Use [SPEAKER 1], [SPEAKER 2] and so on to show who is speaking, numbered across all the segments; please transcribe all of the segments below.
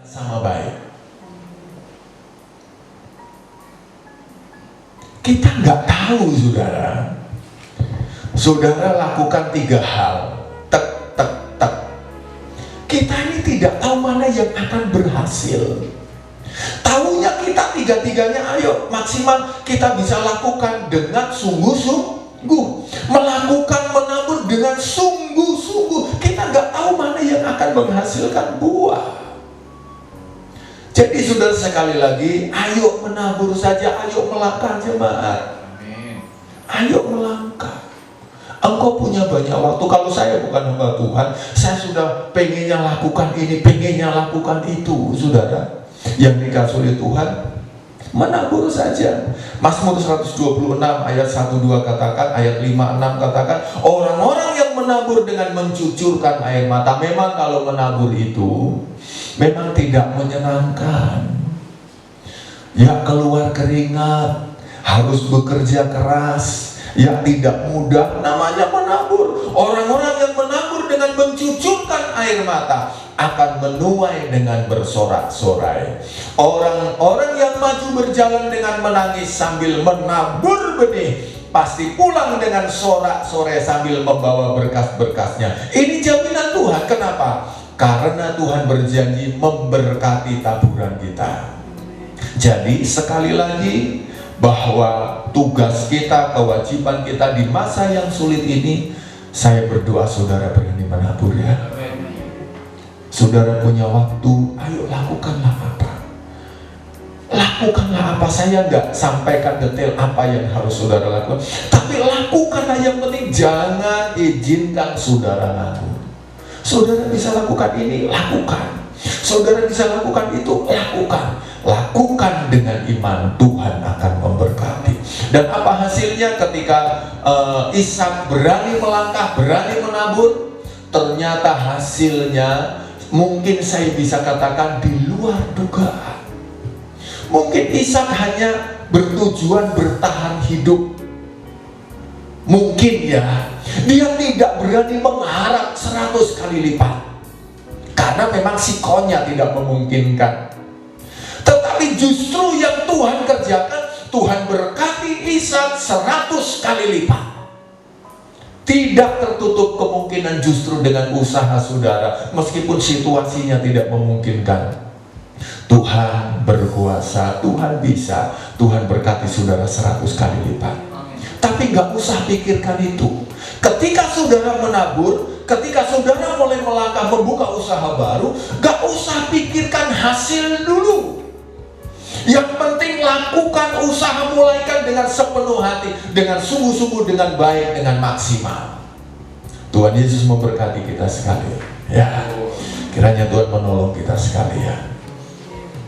[SPEAKER 1] sama baik. Kita nggak tahu, saudara. Saudara lakukan 3 hal. Tek, tek, tek. Kita ini tidak tahu mana yang akan berhasil. Tahunya kita 3-tiganya, ayo maksimal kita bisa lakukan dengan sungguh-sungguh. Melakukan menabur dengan sungguh-sungguh. Kita nggak tahu mana yang akan menghasilkan buah. Jadi saudara, sekali lagi, ayo menabur saja, ayo melangkah jemaat. Ayo melangkah. Engkau punya banyak waktu. Kalau saya bukan hamba Tuhan, saya sudah pengennya lakukan ini, pengennya lakukan itu, saudara. Yang dikasih oleh Tuhan, menabur saja. Mazmur 126 ayat 1-2 katakan, ayat 5-6 katakan, orang-orang yang menabur dengan mencucurkan air mata. Memang kalau menabur itu memang tidak menyenangkan. Ya, keluar keringat, harus bekerja keras, ya tidak mudah, namanya menabur. Orang-orang yang menabur dengan mencucurkan air mata akan menuai dengan bersorak-sorai. Orang-orang yang maju berjalan dengan menangis sambil menabur benih pasti pulang dengan sorak-sorai sambil membawa berkas-berkasnya. Ini jaminan Tuhan. Kenapa? Karena Tuhan berjanji memberkati taburan kita. Jadi sekali lagi, bahwa tugas kita, kewajiban kita di masa yang sulit ini, saya berdoa saudara berani menabur ya. Saudara punya waktu, ayo lakukanlah apa. Lakukanlah apa. Saya nggak sampaikan detail apa yang harus saudara lakukan, tapi lakukanlah. Yang penting jangan izinkan saudara nganggur. Saudara bisa lakukan ini, lakukan. Saudara bisa lakukan itu, lakukan. Lakukan dengan iman, Tuhan akan memberkati. Dan apa hasilnya ketika Ishak berani melangkah, berani menabur? Ternyata hasilnya mungkin saya bisa katakan di luar dugaan. Mungkin Ishak hanya bertujuan bertahan hidup. Mungkin ya, dia tidak berani mengharap 100 kali lipat, karena memang sikonya tidak memungkinkan. Tetapi justru yang Tuhan kerjakan, Tuhan berkati Ishak 100 kali lipat. Tidak tertutup kemungkinan justru dengan usaha saudara, meskipun situasinya tidak memungkinkan. Tuhan berkuasa, Tuhan bisa, Tuhan berkati saudara 100 kali lipat. Tapi gak usah pikirkan itu. Ketika saudara menabur, ketika saudara mulai melangkah membuka usaha baru, gak usah pikirkan hasil dulu. Yang penting lakukan usaha, mulaikan dengan sepenuh hati, dengan sungguh-sungguh, dengan baik, dengan maksimal. Tuhan Yesus memberkati kita sekalian. Ya, kiranya Tuhan menolong kita sekalian.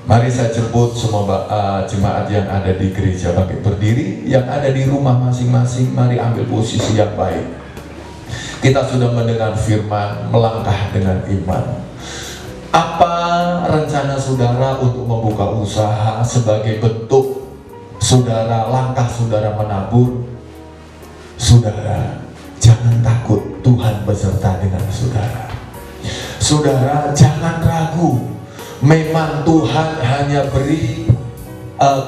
[SPEAKER 1] Mari saya jemput semua jemaat yang ada di gereja bangkit berdiri, yang ada di rumah masing-masing. Mari ambil posisi yang baik. Kita sudah mendengar firman, melangkah dengan iman. Apa rencana saudara untuk membuka usaha sebagai bentuk saudara, langkah saudara menabur? Saudara, jangan takut, Tuhan beserta dengan saudara. Saudara, jangan ragu. Memang Tuhan hanya beri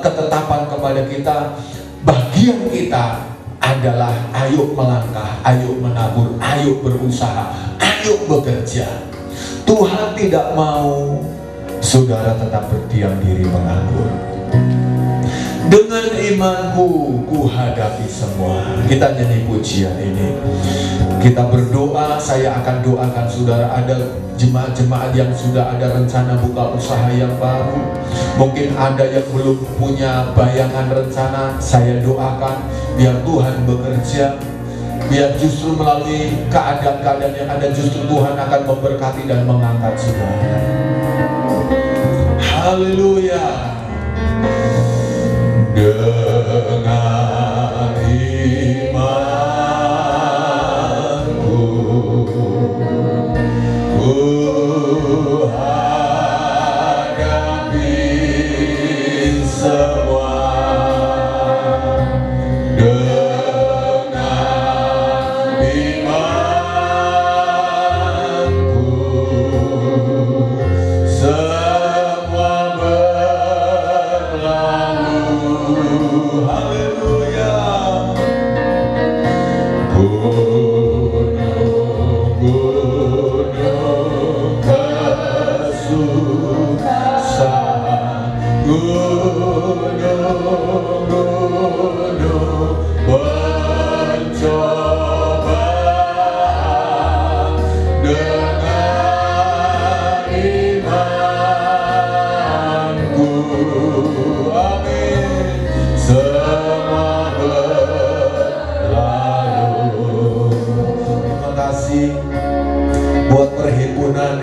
[SPEAKER 1] ketetapan kepada kita. Bagian kita adalah ayo melangkah, ayo menabur, ayo berusaha, ayo bekerja. Tuhan tidak mau saudara tetap berdiam diri menganggur. Dengan imanku ku hadapi semua. Kita nyanyi pujian ini. Kita berdoa, saya akan doakan saudara. Ada jemaat-jemaat yang sudah ada rencana buka usaha yang baru. Mungkin ada yang belum punya bayangan rencana. Saya doakan biar Tuhan bekerja, biar justru melalui keadaan-keadaan yang ada, justru Tuhan akan memberkati dan mengangkat saudara. Haleluya. Dengan imanku ku hadapi semua. Dengan imanku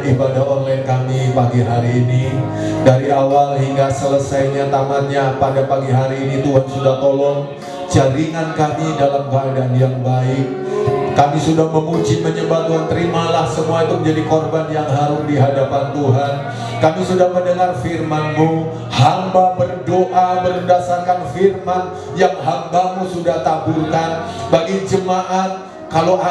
[SPEAKER 1] dengan ibadah online kami pagi hari ini. Dari awal hingga selesainya tamatnya pada pagi hari ini, Tuhan sudah tolong jaringan kami dalam keadaan yang baik. Kami sudah memuji menyembah Tuhan, terimalah semua itu menjadi korban yang harum di hadapan Tuhan. Kami sudah mendengar firman-Mu, hamba berdoa berdasarkan firman yang hamba-Mu sudah taburkan bagi jemaat. Kalau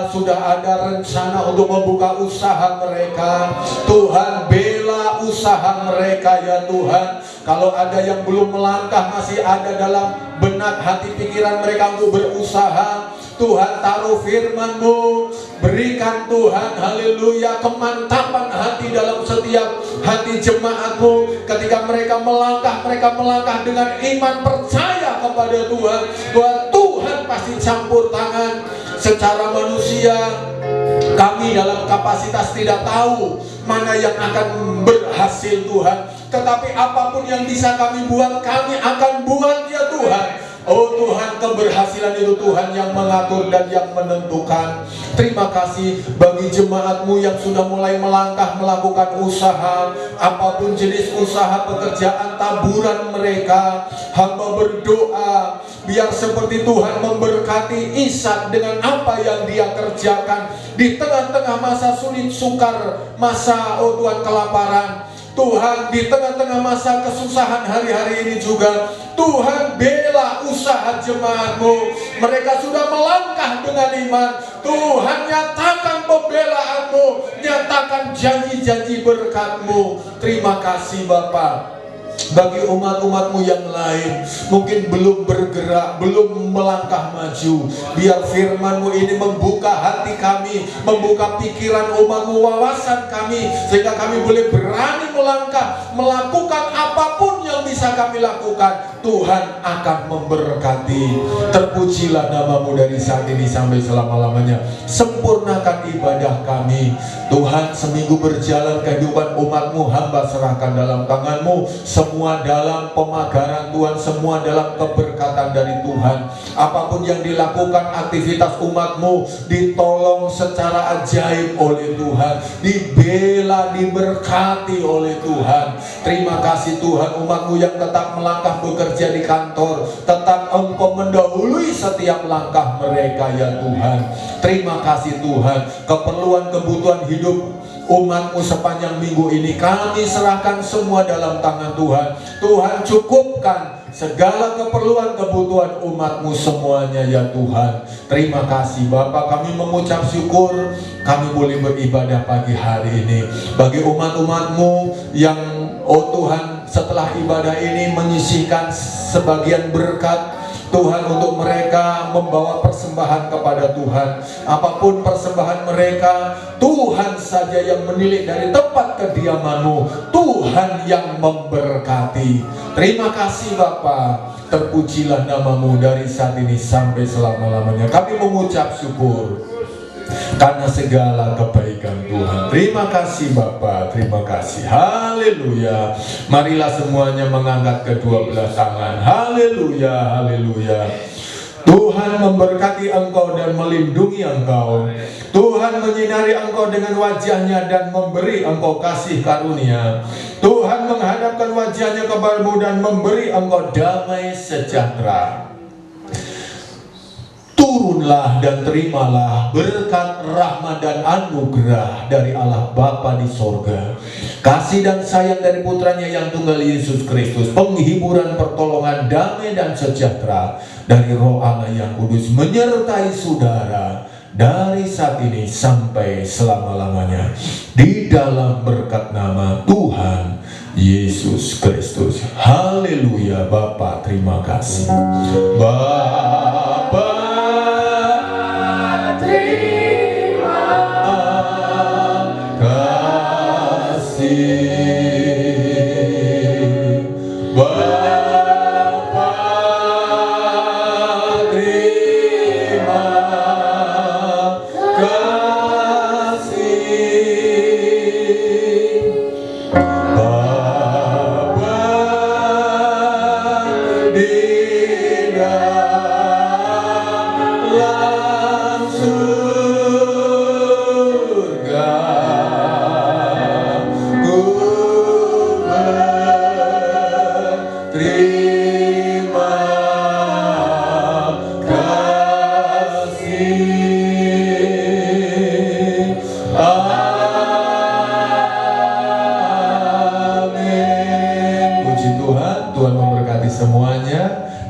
[SPEAKER 1] sudah ada rencana untuk membuka usaha mereka, Tuhan bela usaha mereka ya Tuhan. Kalau ada yang belum melangkah, masih ada dalam benak hati pikiran mereka untuk berusaha, Tuhan taruh firman-Mu, berikan Tuhan, haleluya, kemantapan hati dalam setiap hati jemaat-Mu. Ketika mereka melangkah dengan iman percaya kepada Tuhan, Tuhan pasti campur tangan. Secara manusia, kami dalam kapasitas tidak tahu mana yang akan berhasil Tuhan. Tetapi apapun yang bisa kami buat, kami akan buat ya Tuhan. Oh Tuhan, keberhasilan itu Tuhan yang mengatur dan yang menentukan. Terima kasih bagi jemaat-Mu yang sudah mulai melangkah melakukan usaha, apapun jenis usaha pekerjaan taburan mereka. Hamba berdoa biar seperti Tuhan memberkati Ishak dengan apa yang dia kerjakan di tengah-tengah masa sulit sukar, masa oh Tuhan kelaparan. Tuhan di tengah-tengah masa kesusahan hari-hari ini juga, Tuhan bela usaha jemaat-Mu. Mereka sudah melangkah dengan iman. Tuhan nyatakan pembelaan-Mu, nyatakan janji-janji berkat-Mu. Terima kasih Bapa. Bagi umat-umat-Mu yang lain mungkin belum bergerak, belum melangkah maju, biar firman-Mu ini membuka hati kami, membuka pikiran umat-Mu, wawasan kami, sehingga kami boleh berani melangkah, melakukan apapun yang bisa kami lakukan. Tuhan akan memberkati. Terpujilah nama-Mu dari saat ini sampai selama-lamanya. Sempurnakan ibadah kami Tuhan. Seminggu berjalan kehidupan umat-Mu, hamba serahkan dalam tangan-Mu. Semua dalam pemagaran Tuhan, semua dalam keberkatan dari Tuhan. Apapun yang dilakukan aktivitas umat-Mu ditolong secara ajaib oleh Tuhan, dibela, diberkati oleh Tuhan. Terima kasih Tuhan, umat-Mu yang tetap melangkah bekerja di kantor, tetap Engkau mendahului setiap langkah mereka ya Tuhan. Terima kasih Tuhan, keperluan kebutuhan hidup umat-Mu sepanjang minggu ini kami serahkan semua dalam tangan Tuhan. Tuhan cukupkan segala keperluan kebutuhan umat-Mu semuanya ya Tuhan. Terima kasih Bapa, kami mengucap syukur kami boleh beribadah pagi hari ini. Bagi umat-umat-Mu yang oh Tuhan setelah ibadah ini menyisihkan sebagian berkat Tuhan untuk mereka membawa persembahan kepada Tuhan. Apapun persembahan mereka, Tuhan saja yang menilai dari tempat kediaman-Mu. Tuhan yang memberkati. Terima kasih Bapa. Terpujilah nama-Mu dari saat ini sampai selama-lamanya. Kami mengucap syukur karena segala kebaikan Tuhan. Terima kasih Bapa, terima kasih. Haleluya. Marilah semuanya mengangkat kedua belah tangan. Haleluya, haleluya. Tuhan memberkati engkau dan melindungi engkau. Tuhan menyinari engkau dengan wajahnya dan memberi engkau kasih karunia. Tuhan menghadapkan wajahnya kepadamu dan memberi engkau damai sejahtera. Turunlah dan terimalah berkat, rahmat dan anugerah dari Allah Bapa di sorga, kasih dan sayang dari putranya yang tunggal Yesus Kristus, penghiburan, pertolongan, damai dan sejahtera dari Roh Allah yang kudus menyertai saudara dari saat ini sampai selama-lamanya, di dalam berkat nama Tuhan Yesus Kristus. Haleluya. Bapa terima kasih. Bapa